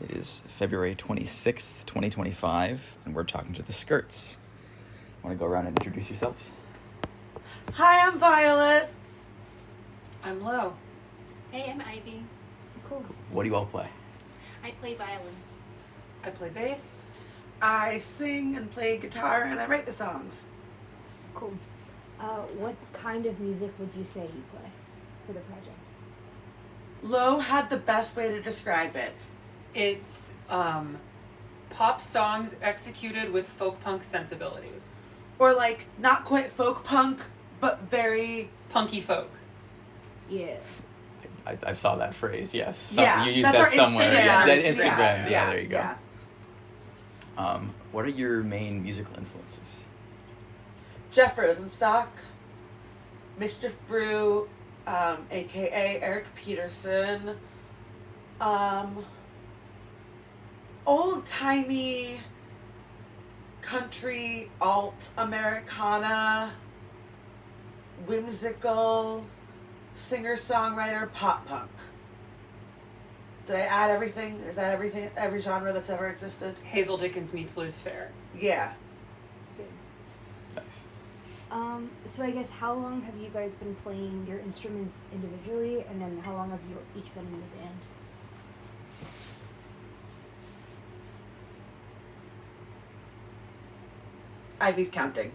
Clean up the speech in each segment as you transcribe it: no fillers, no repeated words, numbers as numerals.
It is February 26th, 2025, and we're talking to the Skirts. Want to go around and introduce yourselves? Hi, I'm Violet. I'm Lo. Hey, I'm Ivy. Cool. What do you all play? I play violin. I play bass. I sing and play guitar and I write the songs. Cool. What kind of music would you say you play for the project? Lo had the best way to describe it. It's pop songs executed with folk punk sensibilities. Or like, not quite folk punk, but very... Punky folk. Yeah. I saw that phrase, yes. Yeah, You used that's that our somewhere. Instagram. Yeah, that Yeah, Instagram. yeah, There you go. yeah. What are your main musical influences? Jeff Rosenstock, Mischief Brew, aka Eric Peterson, old-timey country, alt Americana, whimsical, singer-songwriter, pop punk. Did I add everything? Is that everything? Every genre that's ever existed? Hazel Dickens meets Liz Phair. Yeah. Good. Nice. So I guess how long have you guys been playing your instruments individually, and then how long have you each been in the band? Ivy's counting.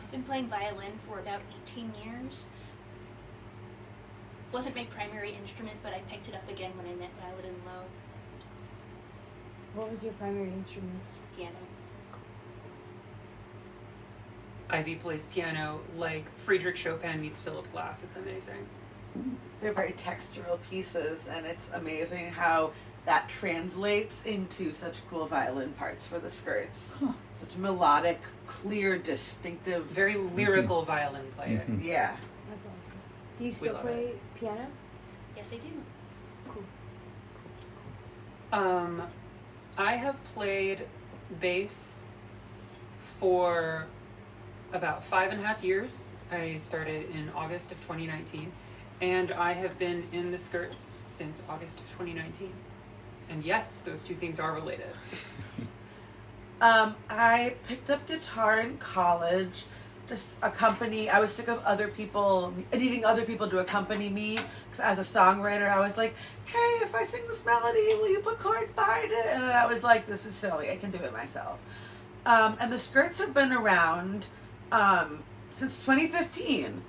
I've been playing violin for about 18 years. Wasn't my primary instrument, but I picked it up again when I met Violet and Lo. What was your primary instrument? Piano. Ivy plays piano like Friedrich Chopin meets Philip Glass. It's amazing. They're very textural pieces, and it's amazing how that translates into such cool violin parts for the Skirts. Huh. Such melodic, clear, distinctive. Very lyrical violin playing. Mhm. Yeah. That's awesome. Do you still love play piano? Yes, I do. Cool. I have played bass for about 5.5 years. I started in August of 2019, and I have been in the Skirts since August of 2019. And yes, those two things are related. I picked up guitar in college. Just I was sick of needing other people to accompany me. Because as a songwriter, I was like, hey, if I sing this melody, will you put chords behind it? And then I was like, this is silly. I can do it myself. And the Skirts have been around since 2015.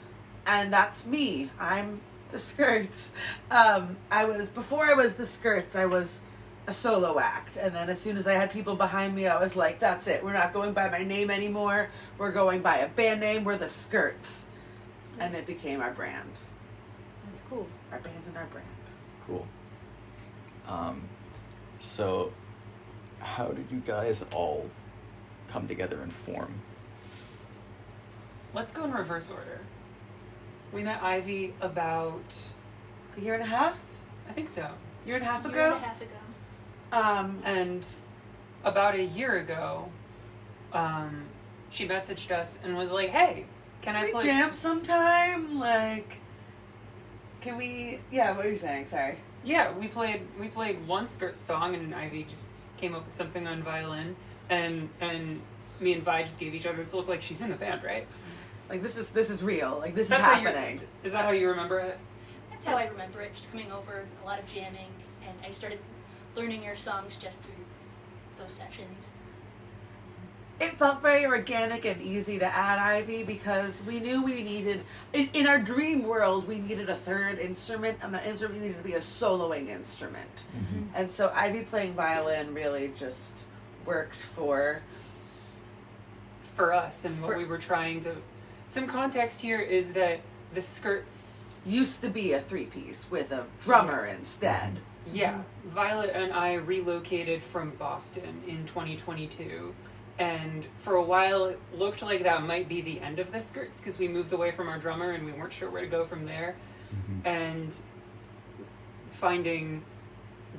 And that's me. I'm the Skirts. Before I was the Skirts, I was a solo act, and then as soon as I had people behind me, I was like, that's it, we're not going by my name anymore, we're going by a band name, we're the Skirts. Nice. And it became our brand. That's cool. Our band and our brand. Cool. So, how did you guys all come together and form? Let's go in reverse order. We met Ivy about, A year and a half? I think so. Year and a half A ago? year and a half ago. And about a year ago, she messaged us and was like, hey, can I we play? jam sometime? Like, can we, yeah, what are you saying? Sorry. Yeah, we played one Skirt song, and Ivy just came up with something on violin, and me and Vi just gave each other this look like she's in the band, right? Like, this is real. Like, this That's is how happening. Is that how you remember it? That's how I remember it, just coming over, a lot of jamming, and I started learning your songs just through those sessions. It felt very organic and easy to add Ivy because we knew we needed, in our dream world, we needed a third instrument, and that instrument needed to be a soloing instrument. Mm-hmm. And so Ivy playing violin really just worked for us, and what we were trying to... Some context here is that the Skirts... used to be a three-piece with a drummer instead. Yeah, Violet and I relocated from Boston in 2022, and for a while it looked like that might be the end of the Skirts because we moved away from our drummer and we weren't sure where to go from there. Mm-hmm. And finding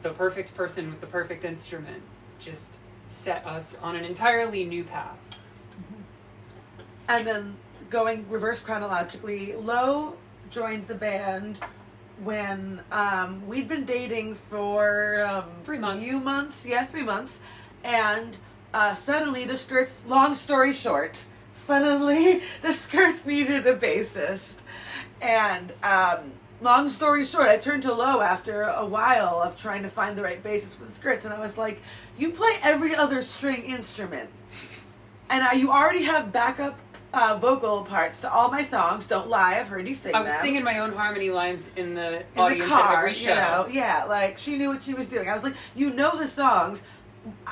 the perfect person with the perfect instrument just set us on an entirely new path. And then going reverse chronologically, Lo joined the band when we'd been dating for 3 months. few months, yeah, 3 months, and suddenly the Skirts. Long story short, suddenly the Skirts needed a bassist, and long story short, I turned to Lo after a while of trying to find the right bassist for the Skirts, and I was like, "You play every other string instrument, and you already have backup." Vocal parts to all my songs. Don't lie, I've heard you sing I was them. singing my own harmony lines in the In audience the car, at every show. you know, yeah, like she knew what she was doing. I was like, you know the songs.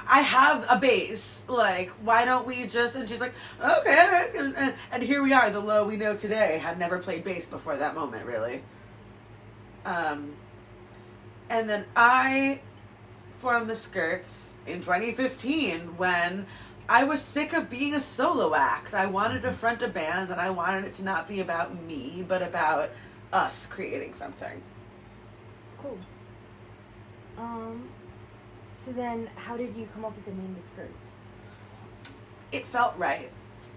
I have a bass. Like, why don't we just? And she's like, okay. And here we are. The Lo we know today had never played bass before that moment, really. And then I formed the Skirts in 2015 when I was sick of being a solo act. I wanted to front a band, and I wanted it to not be about me, but about us creating something. Cool. So then, how did you come up with the name The Skirts? It felt right.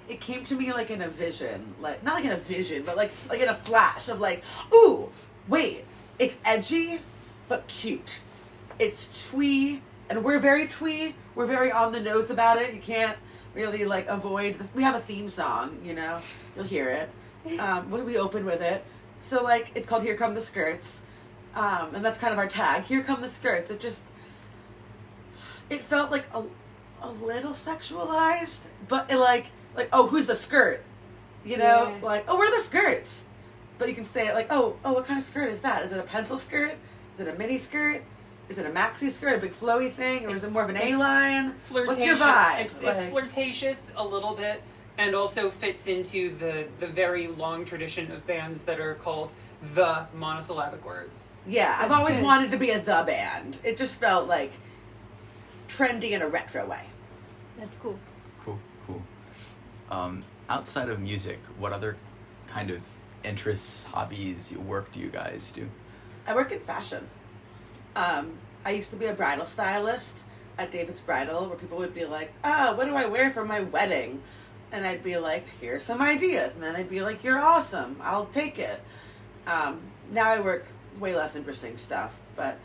It came to me like in a vision, like not like in a vision, but like in a flash of like, ooh, wait, it's edgy, but cute. It's twee, and we're very twee. We're very on the nose about it. You can't really like avoid. We have a theme song, you know. You'll hear it. We open with it. So like it's called "Here Come the Skirts," and that's kind of our tag. Here come the Skirts. It felt like a little sexualized, but it like oh, who's the skirt? You know, Yeah. like oh, we're the Skirts. But you can say it like oh, what kind of skirt is that? Is it a pencil skirt? Is it a mini skirt? Is it a maxi skirt, a big flowy thing, or is it more of an A-line? What's your vibe? It's Like- flirtatious a little bit, and also fits into the very long tradition of bands that are called the monosyllabic words. Yeah, I've always Good. wanted to be a the band. It just felt like trendy in a retro way. That's cool. Cool. Outside of music, what other kind of interests, hobbies, work do you guys do? I work in fashion. I used to be a bridal stylist at David's Bridal, where people would be like, what do I wear for my wedding? And I'd be like, here's some ideas. And then they'd be like, you're awesome. I'll take it. Now I work way less interesting stuff, but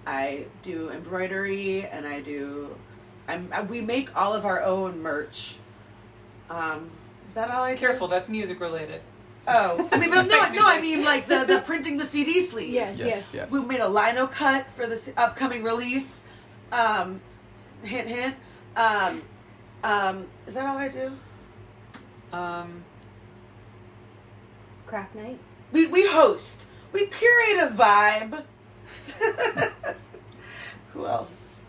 I do embroidery and we make all of our own merch. Is that all I do? Careful, that's music related. Oh, I mean, but no, I mean like the printing the CD sleeves. Yes. Yes. We made a lino cut for this upcoming release. Hint, hint. Is that all I do? Craft night. We host. We curate a vibe. Who else?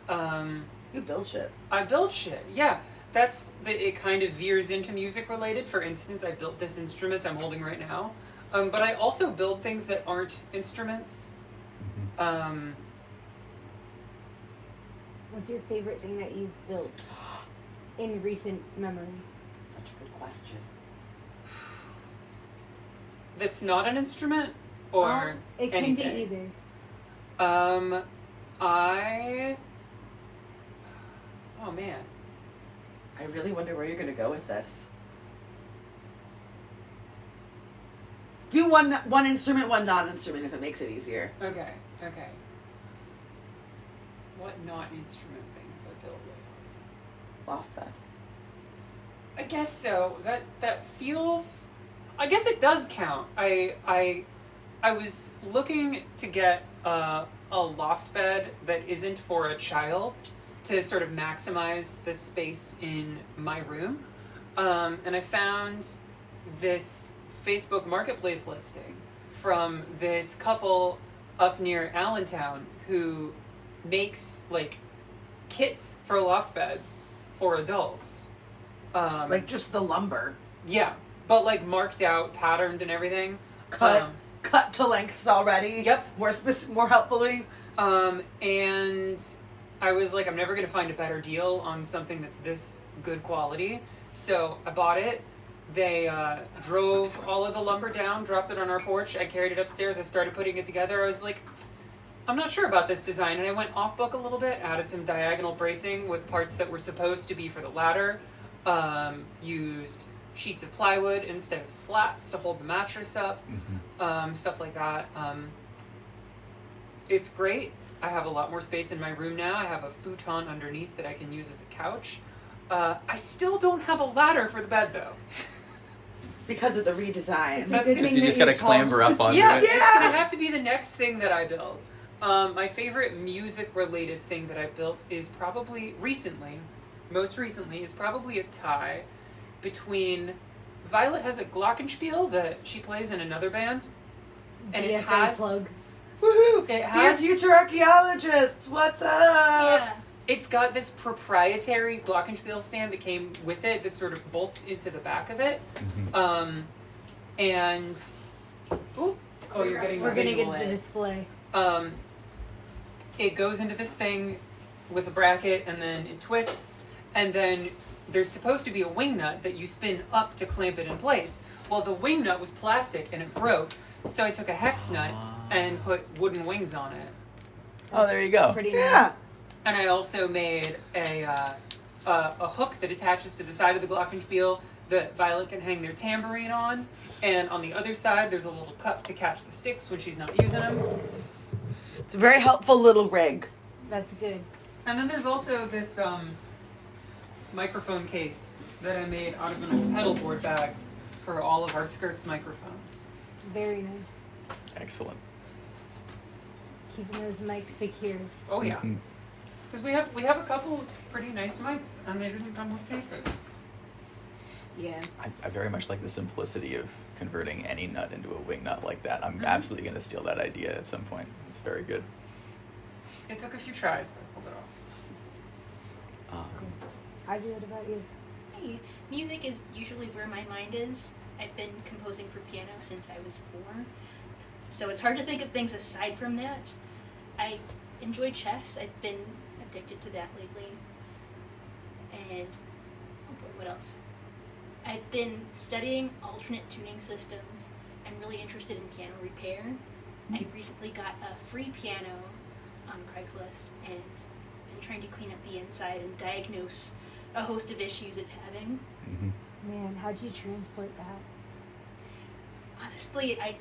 You build shit. I build shit. Yeah, it kind of veers into music related. For instance, I built this instrument I'm holding right now. But I also build things that aren't instruments. What's your favorite thing that you've built in recent memory? Such a good question. That's not an instrument, or it can anything. be either. Oh man. I really wonder where you're gonna go with this. Do one instrument, one non-instrument, if it makes it easier. Okay. What not instrument thing have I built lately? Loft bed. I guess so. That feels. I guess it does count. I was looking to get a loft bed that isn't for a child to sort of maximize the space in my room, and I found this Facebook Marketplace listing from this couple up near Allentown who makes like kits for loft beds for adults. Like just the lumber. Yeah, but like marked out, patterned, and everything. Cut to lengths already. Yep. More helpfully. And I was like, I'm never gonna find a better deal on something that's this good quality. So I bought it. They drove all of the lumber down, dropped it on our porch. I carried it upstairs. I started putting it together. I was like, I'm not sure about this design. And I went off book a little bit, added some diagonal bracing with parts that were supposed to be for the ladder. Used sheets of plywood instead of slats to hold the mattress up. stuff like that. It's great. I have a lot more space in my room now. I have a futon underneath that I can use as a couch. I still don't have a ladder for the bed, though. Because of the redesign. It's a That's good good. thing You that just gotta you're tall. clamber up onto Yeah, it. it's gonna have to be the next thing that I build. My favorite music-related thing that I built is probably most recently, is probably a tie between Violet has a glockenspiel that she plays in another band, and it DFA has plug. Woohoo! It Dear has- future archaeologists, what's up? Yeah. It's got this proprietary glockenspiel stand that came with it that sort of bolts into the back of it. Mhm. And oh, you're getting We're the gonna get visual the in. display. It goes into this thing with a bracket, and then it twists, and then there's supposed to be a wing nut that you spin up to clamp it in place. Well, the wing nut was plastic and it broke, so I took a hex nut and put wooden wings on it. Oh, there you go. Pretty Yeah. And I also made a hook that attaches to the side of the glockenspiel that Violet can hang their tambourine on. And on the other side, there's a little cup to catch the sticks when she's not using them. It's a very helpful little rig. That's good. And then there's also this microphone case that I made out of an old pedal board bag for all of our skirts microphones. Very nice. Excellent. Keeping those mics secure. Oh yeah, Mhm. because we have a couple pretty nice mics, and they didn't come with cases. Yeah. I very much like the simplicity of converting any nut into a wing nut like that. I'm Mhm. absolutely going to steal that idea at some point. It's very good. It took a few tries, but I pulled it off. Ivy, what about you? Hey, music is usually where my mind is. I've been composing for piano since I was 4, so it's hard to think of things aside from that. I enjoy chess. I've been addicted to that lately. And, oh boy, what else? I've been studying alternate tuning systems. I'm really interested in piano repair. I recently got a free piano on Craigslist and been trying to clean up the inside and diagnose a host of issues it's having. Mhm. Man, how'd you transport that? Honestly, I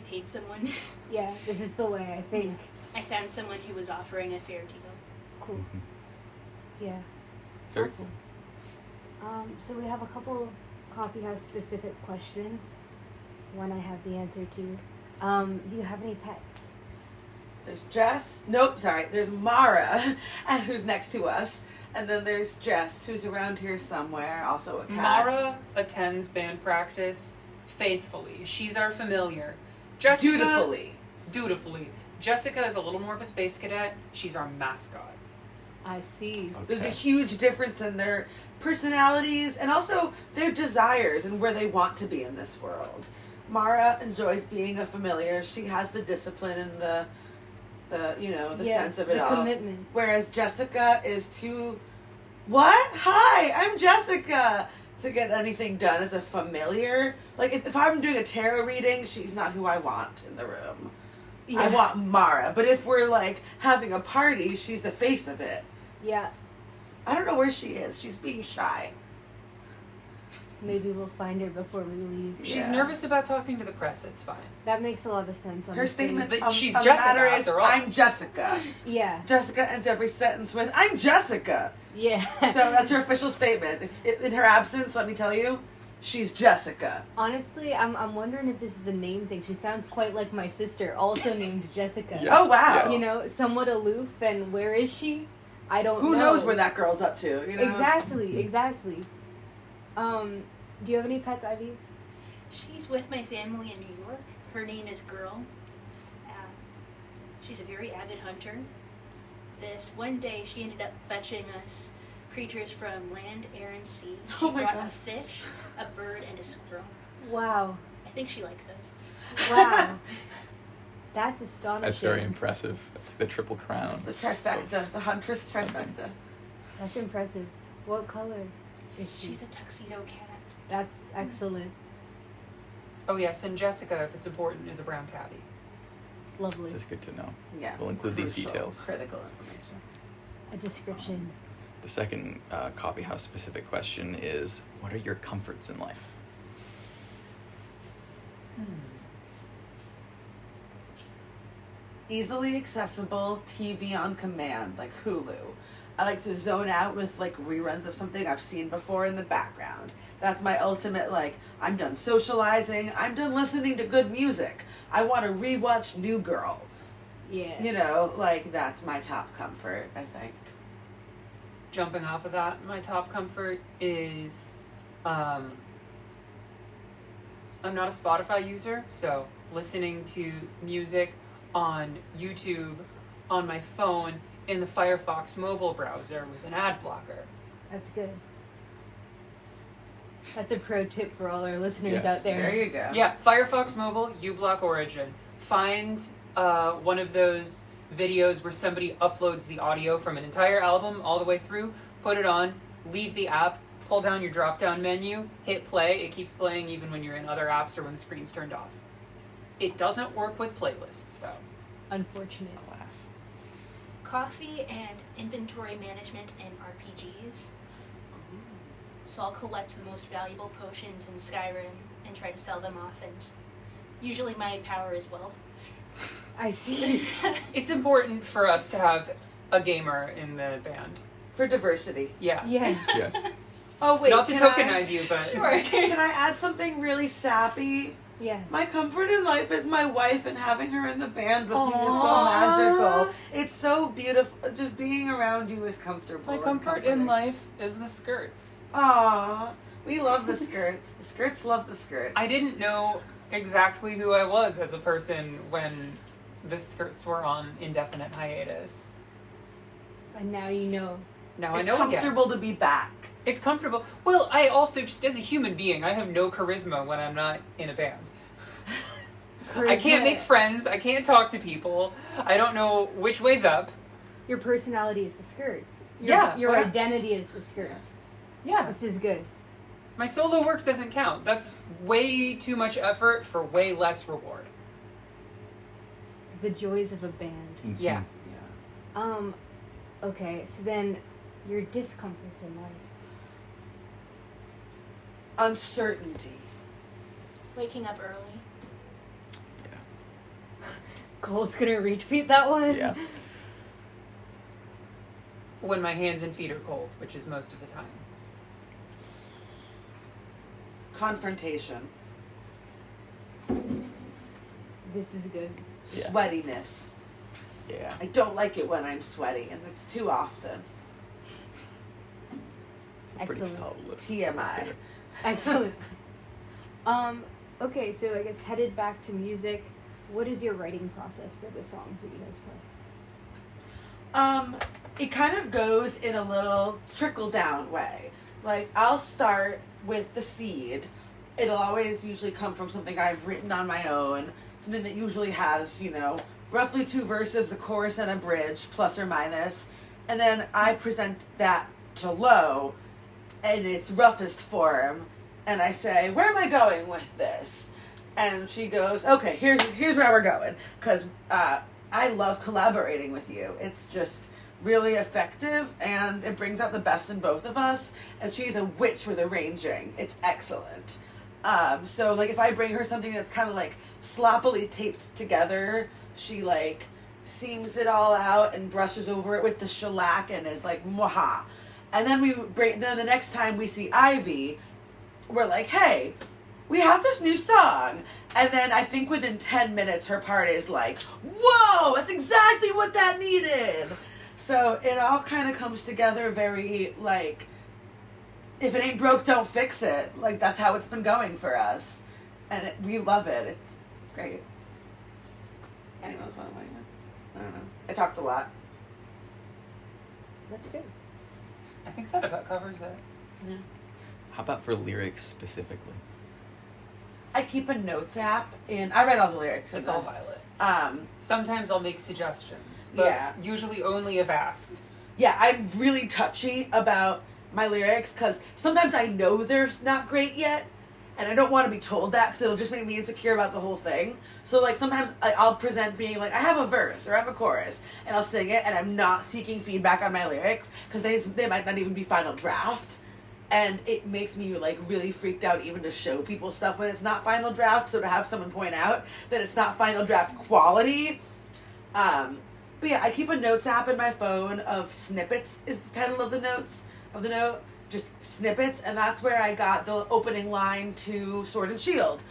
paid someone. Yeah, this is the way, I think. I found someone who was offering a fair deal. Cool. Mhm. Yeah. Very Awesome. So we have a couple coffeehouse specific questions. One I have the answer to. Do you have any pets? There's Jess. Nope, sorry. There's Mara, and who's next to us. And then there's Jess, who's around here somewhere, also a cat. Mara attends band practice faithfully. She's our familiar. Jessica, dutifully. Jessica is a little more of a space cadet. She's our mascot. I see. There's a Okay. huge difference in their personalities and also their desires and where they want to be in this world. Mara enjoys being a familiar. She has the discipline and the Yeah, sense of it the all. commitment. Whereas Jessica is too, what? Hi, I'm Jessica. To get anything done as a familiar. Like, if I'm doing a tarot reading, she's not who I want in the room. Yeah. I want Mara. But if we're, like, having a party, she's the face of it. Yeah, I don't know where she is. She's being shy. maybe we'll find her before we leave. She's Yeah. nervous about talking to the press. It's fine. That makes a lot of sense. Her honestly. statement But of, she's of the Jessica, matter is, after all. I'm Jessica. Yeah, Jessica ends every sentence with, I'm Jessica. yeah. So that's her official statement. If, in her absence, let me tell you, she's Jessica. Honestly, I'm wondering if this is the name thing. She sounds quite like my sister, also named Jessica. Yes, Oh, wow. yes. You know, somewhat aloof, and where is she? I don't know. Who knows where that girl's up to, you know? Exactly. Do you have any pets, Ivy? She's with my family in New York. Her name is Girl. She's a very avid hunter. This one day, she ended up fetching us creatures from land, air, and sea. She Oh my brought God. a fish, a bird, and a squirrel. Wow. I think she likes us. Wow. That's astonishing. That's very impressive. That's like the triple crown. The trifecta, the huntress trifecta. That's impressive. What color is she? She's a tuxedo cat. That's excellent. Oh yes, and Jessica, if it's important, is a brown tabby. Lovely. This is good to know. Yeah. We'll include these Crucial, details. Critical information. A description. The second coffeehouse specific question is, what are your comforts in life? easily accessible TV on command, like Hulu. I like to zone out with like reruns of something I've seen before in the background. That's my ultimate, like, I'm done socializing, I'm done listening to good music. I want to rewatch New Girl. Yeah. You know, like, that's my top comfort, I think. Jumping off of that, my top comfort is I'm not a Spotify user, so listening to music on YouTube on my phone in the Firefox mobile browser with an ad blocker. That's good. That's a pro tip for all our listeners Yes. out there. There you go. Yeah, Firefox mobile, uBlock Origin. Find one of those videos where somebody uploads the audio from an entire album all the way through, put it on, leave the app, pull down your drop-down menu, hit play. It keeps playing even when you're in other apps or when the screen's turned off. It doesn't work with playlists, though. Unfortunate. Alas. Coffee and inventory management in RPGs. So I'll collect the most valuable potions in Skyrim and try to sell them off, and usually my power is wealth. I see. It's important for us to have a gamer in the band. For diversity. Yeah. Yeah. Yes. Oh, wait. Not to can tokenize you, but Sure. Can I add something really sappy? Yeah. My comfort in life is my wife, and having her in the band with me is so Aww. magical. It's so beautiful. Just being around you is comfortable. my and comfort in comforting. life is the skirts. Aw, we love the skirts. The skirts love the skirts. I didn't know exactly who I was as a person when the skirts were on indefinite hiatus. And now you know. Now It's I know again. comfortable to be back. It's comfortable. Well, I also, just as a human being, I have no charisma when I'm not in a band. I can't make friends. I can't talk to people. I don't know which way's up. Your personality is the skirts. Yeah. Your What? identity is the skirts. Yeah. This is good. My solo work doesn't count. That's way too much effort for way less reward. The joys of a band. Yeah. Yeah. Okay, so then your discomforts in life. Uncertainty. Waking up early. Cole's gonna repeat that one. Yeah. When my hands and feet are cold, which is most of the time. Confrontation. This is good. Yeah. Sweatiness. Yeah. I don't like it when I'm sweaty, and it's too often. It's a pretty Excellent. solid list. TMI. Excellent. Okay, so I guess headed back to music, what is your writing process for the songs that you guys play? It kind of goes in a little trickle down way. Like, I'll start with the seed. It'll always usually come from something I've written on my own, something that usually has, you know, roughly 2 verses, a chorus, and a bridge, plus or minus. And then I present that to Lo in its roughest form, and I say, where am I going with this? And she goes, okay, here's where we're going, because I love collaborating with you. It's just really effective, and it brings out the best in both of us, and she's a witch with arranging. It's excellent. So, like, if I bring her something that's kind of, like, sloppily taped together, she, like, seams it all out and brushes over it with the shellac and is like, mwaha. And then then the next time we see Ivy, we're like, hey, we have this new song. And then I think within 10 minutes, her part is like, whoa, that's exactly what that needed. So it all kind of comes together very, like, if it ain't broke, don't fix it. Like, that's how it's been going for us. And we love it. It's great. Anyone else want to weigh in? I don't know. I talked a lot. That's good. I think that about covers it. Yeah. How about for lyrics specifically? I keep a notes app, and I write all the lyrics. It's all Violet. Um, Sometimes I'll make suggestions, but Yeah. usually only if asked. yeah, I'm really touchy about my lyrics, because sometimes I know they're not great yet, and I don't want to be told that, because it'll just make me insecure about the whole thing. So, like, sometimes I'll present being like, I have a verse, or I have a chorus, and I'll sing it, and I'm not seeking feedback on my lyrics, because they might not even be final draft. And it makes me, like, really freaked out even to show people stuff when it's not final draft. So to have someone point out that it's not final draft quality, But yeah, I keep a notes app in my phone of snippets is the title of the note. Just snippets, and that's where I got the opening line to Sword and Shield.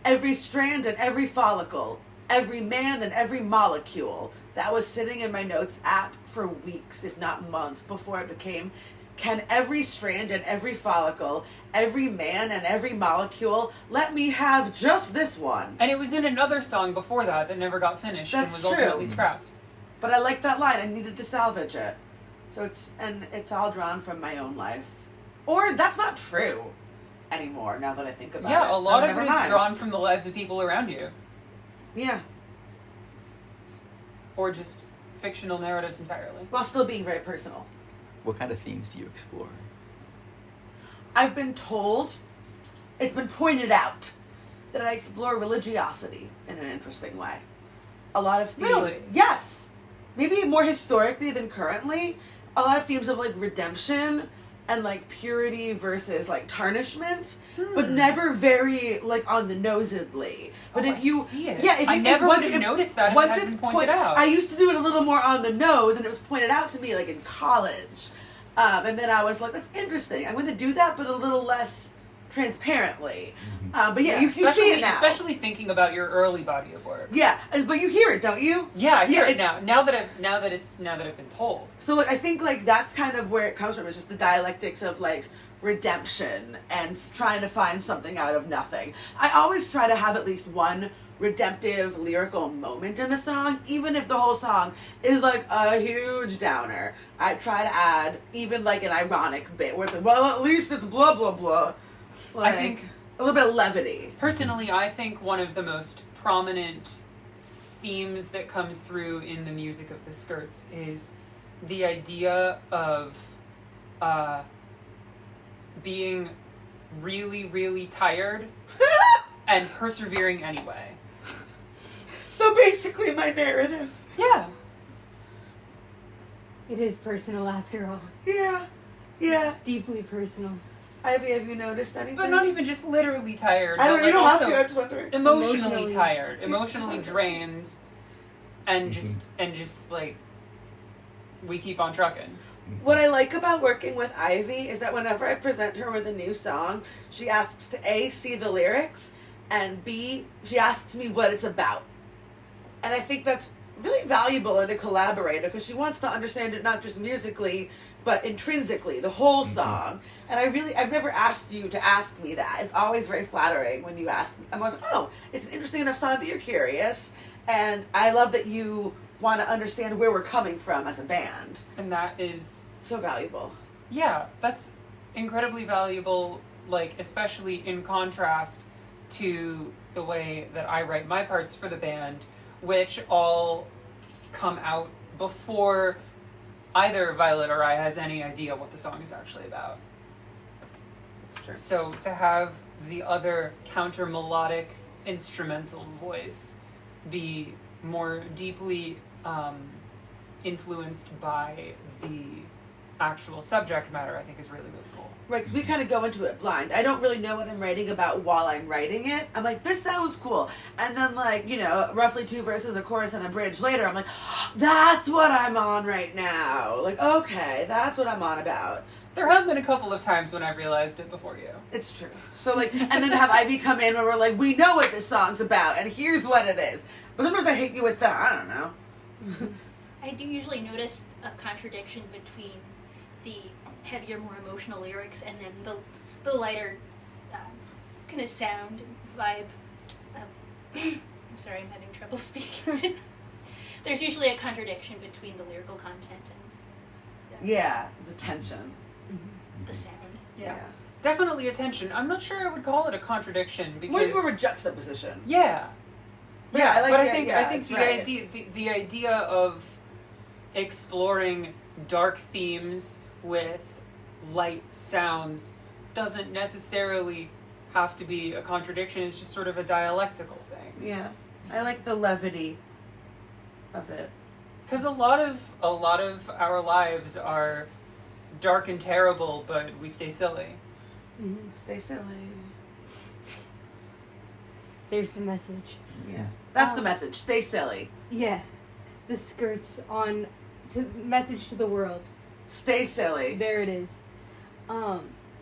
Every strand and every follicle, every man and every molecule. That was sitting in my notes app for weeks, if not months, before it became, can every strand and every follicle, every man and every molecule, let me have just this one. And it was in another song before that never got finished That's and was true. ultimately scrapped. But I liked that line. I needed to salvage it. So it's all drawn from my own life. Or that's not true anymore, now that I think about it. Yeah, a lot so of it never is mind. drawn from the lives of people around you. Yeah, Or just fictional narratives entirely. while still being very personal. What kind of themes do you explore? I've been told, it's been pointed out, that I explore religiosity in an interesting way. A lot of themes. Really? Yes. Maybe more historically than currently. A lot of themes of like redemption and like purity versus like tarnishment, but never very like on the nosedly. But Oh, if you, I see it. yeah, if I you, never if, would have noticed that if once it hadn't it's been pointed out. I used to do it a little more on the nose, and it was pointed out to me like in college, and then I was like, "That's interesting. I'm going to do that, but a little less transparently." But yeah, you see it now. Especially thinking about your early body of work. Yeah, but you hear it, don't you? Yeah, I hear Yeah, it now. Now that I've been told. So like I think like that's kind of where it comes from. It's just the dialectics of like redemption and trying to find something out of nothing. I always try to have at least one redemptive lyrical moment in a song, even if the whole song is like a huge downer. I try to add even like an ironic bit where it's like, well, at least it's blah blah blah. Like, I think a little bit of levity. personally, I think one of the most prominent themes that comes through in the music of the Skirts is the idea of being really, really tired and persevering anyway. So basically, my narrative. Yeah. It is personal after all. Yeah, yeah. Deeply personal. Ivy, have you noticed anything? But not even just literally tired. I don't. but You don't also have to. I'm just wondering. emotionally tired, Yeah, emotionally totally. drained, and just like we keep on trucking. What I like about working with Ivy is that whenever I present her with a new song, she asks to A, see the lyrics, and B, she asks me what it's about. And I think that's really valuable in a collaborator because she wants to understand it not just musically, but intrinsically, the whole song. And I've never asked you to ask me that. It's always very flattering when you ask me. I'm always like, oh, it's an interesting enough song that you're curious. And I love that you want to understand where we're coming from as a band. And that is, So valuable. yeah, that's incredibly valuable, like, especially in contrast to the way that I write my parts for the band, which all come out before either Violet or I has any idea what the song is actually about. That's true. So to have the other counter melodic instrumental voice be more deeply influenced by the actual subject matter, I think is really, really cool. Right, because we kind of go into it blind. I don't really know what I'm writing about while I'm writing it. I'm like, this sounds cool. And then, like, you know, roughly 2 verses, a chorus, and a bridge later, I'm like, that's what I'm on right now. Like, okay, that's what I'm on about. There have been a couple of times when I've realized it before you. It's true. So, like, and then have Ivy come in where we're like, we know what this song's about, and here's what it is. But sometimes I hate you with that. I don't know. I do usually notice a contradiction between the heavier, more emotional lyrics and then the lighter kind of sound and vibe of I'm sorry, I'm having trouble speaking. There's usually a contradiction between the lyrical content and Yeah, the tension. the sound. Yeah. Definitely a tension. I'm not sure I would call it a contradiction More because of a juxtaposition. yeah. Yeah, I like but the idea, I think that's the right. idea the idea of exploring dark themes with light sounds doesn't necessarily have to be a contradiction. It's just sort of a dialectical thing. Yeah. I like the levity of it. Because a lot of our lives are dark and terrible, but we stay silly. Stay silly. There's the message. Yeah. That's the message. Stay silly. Yeah. The skirts on to message to the world. Stay silly. There it is.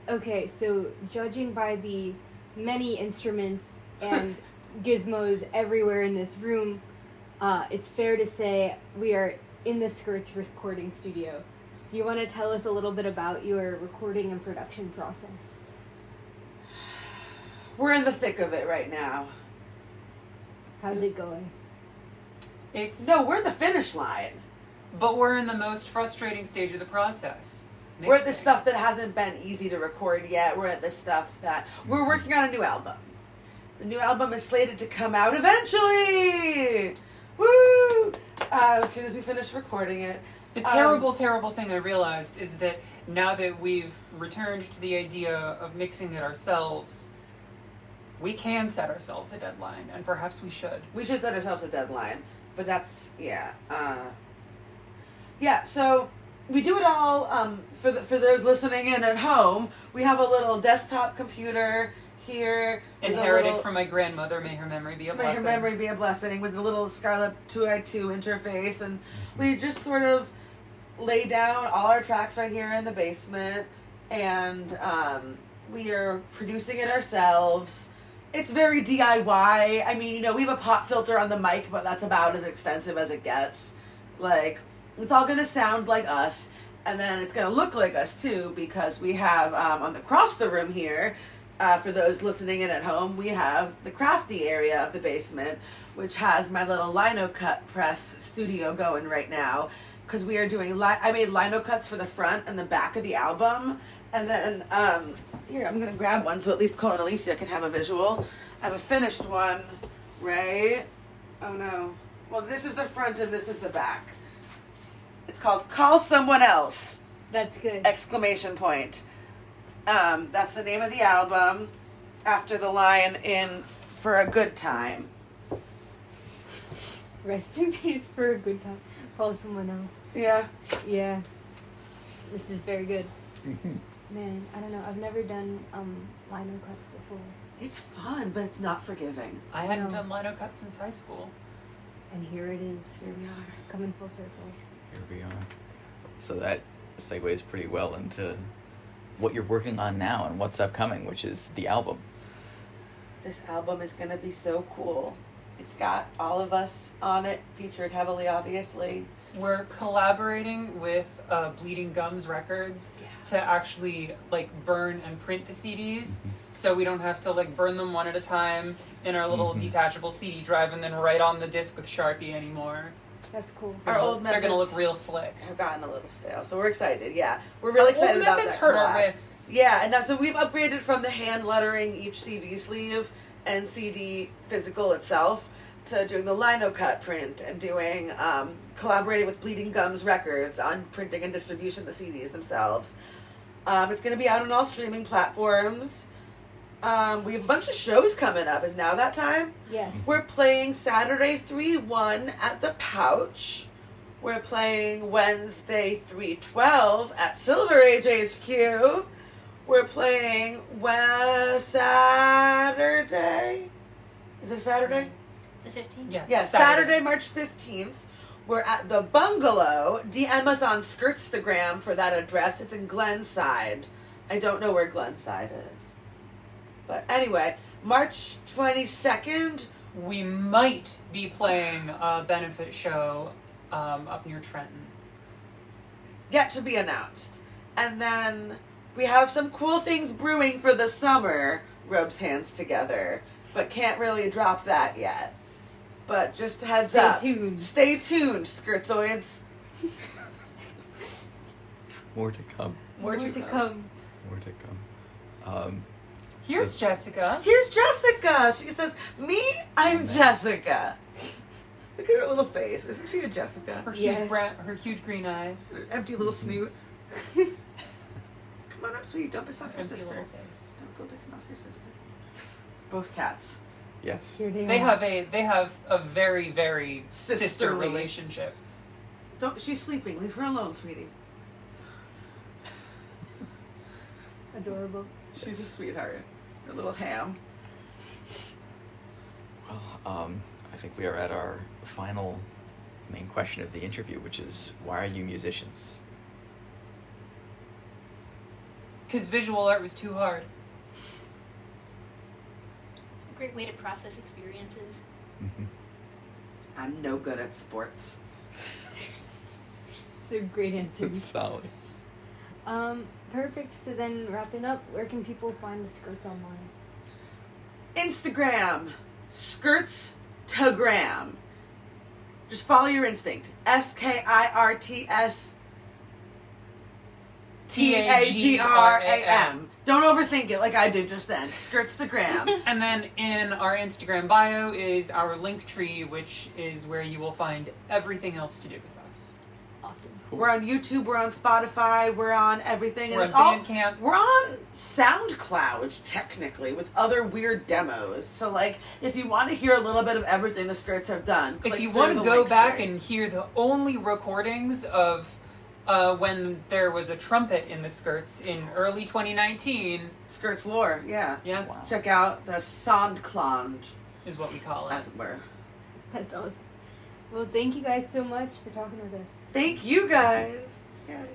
Okay, so judging by the many instruments and gizmos everywhere in this room, it's fair to say we are in the Skirts recording studio. Do you want to tell us a little bit about your recording and production process? We're in the thick of it right now. How's it going? It's No, we're the finish line. but we're in the most frustrating stage of the process. We're at the Mixing. stuff that hasn't been easy to record yet. We're at the stuff that we're working on a new album. The new album is slated to come out eventually. Woo! As soon as we finish recording it. The terrible thing I realized is that now that we've returned to the idea of mixing it ourselves, we can set ourselves a deadline, and perhaps we should. We should set ourselves a deadline, but that's yeah. So we do it all for those listening in at home. We have a little desktop computer here, with a Inherited little- from my grandmother, may her memory be a May blessing. your memory be a blessing, with the little Scarlett 2i2 interface, and we just sort of lay down all our tracks right here in the basement, and we are producing it ourselves. It's very DIY. I mean, we have a pop filter on the mic, but that's about as extensive as it gets. Like, it's all gonna sound like us, and then it's gonna look like us too, because we have across the room here. For those listening in at home, we have the crafty area of the basement, which has my little lino cut press studio going right now, because we are doing. I made lino cuts for the front and the back of the album, and then here I'm gonna grab one so at least Cole and Alicia can have a visual. I have a finished one, right? Oh no! Well, this is the front and this is the back. It's called "Call Someone Else!" That's good. Exclamation point. That's the name of the album, after the line in "For a Good Time." Rest in peace for a good time. Call someone else. Yeah. Yeah. This is very good. Man, I don't know. I've never done lino cuts before. It's fun, but it's not forgiving. I hadn't No. done lino cuts since high school. And here it is, Here we are. coming full circle. Here we are. So that segues pretty well into what you're working on now and what's upcoming, which is the album. This album is gonna be so cool. It's got all of us on it, featured heavily, obviously. We're collaborating with Bleeding Gums Records to actually burn and print the CDs, so we don't have to burn them one at a time in our little detachable CD drive and then write on the disc with Sharpie anymore. That's cool. Our old They're gonna look methods real slick. Have gotten a little stale, so we're excited. Yeah, we're really excited Old about methods that. hurt our collab. wrists. Yeah, and now so we've upgraded from the hand lettering each CD sleeve and CD physical itself to doing the lino cut print and doing collaborating with Bleeding Gums Records on printing and distribution of the CDs themselves. It's going to be out on all streaming platforms. We have a bunch of shows coming up. Is now that time? Yes. We're playing Saturday 3/1 at the Pouch. We're playing Wednesday 3/12 at Silver Age HQ. We're playing Saturday. Is it Saturday? The 15th? Yes. Yeah, Saturday, March 15th. We're at the Bungalow. DM us on Skirtstagram for that address. It's in Glenside. I don't know where Glenside is. But anyway, March 22nd. We might be playing a benefit show up near Trenton. Yet to be announced. And then we have some cool things brewing for the summer. Rubs hands together. But can't really drop that yet. But just heads Stay up. tuned. Stay tuned, Skirtsoids. More to come. More to come. More to come. Here's So- Jessica. Here's Jessica. She says, "Me, I'm Jessica." Look at her little face. Isn't she a Jessica? Her Yeah. her huge green eyes. Her empty little snoot. Come on up, sweetie. Don't piss off your Empty sister. little face. Don't go pissing off your sister. Both cats. Yes. Here they They are. have a very, very sister Sisterly. relationship. Don't. She's sleeping. Leave her alone, sweetie. Adorable. She's a sweetheart. A little ham. I think we are at our final main question of the interview, which is, why are you musicians? Because visual art was too hard. It's a great way to process experiences. Mm-hmm. I'm no good at sports. It's a great answer. That's solid. Perfect. So then, wrapping up, where can people find the skirts online? Instagram, skirts to gram. Just follow your instinct. SKIRTS TAGRAM. Don't overthink it like I did just then. Skirts to gram. And then in our Instagram bio is our link tree, which is where you will find everything else to do with us. Awesome. Cool. We're on YouTube, we're on Spotify, we're on everything. We're And on it's Bandcamp. we're on SoundCloud, technically, with other weird demos. So, like, if you want to hear a little bit of everything the Skirts have done, click If you through want to the go link back tree. and hear the only recordings of when there was a trumpet in the Skirts in early 2019, Skirts lore, yeah. yeah, Wow. Check out the SoundCloud, is what we call it. as it were. That's awesome. Well, thank you guys so much for talking with us. Thank you guys. Yay.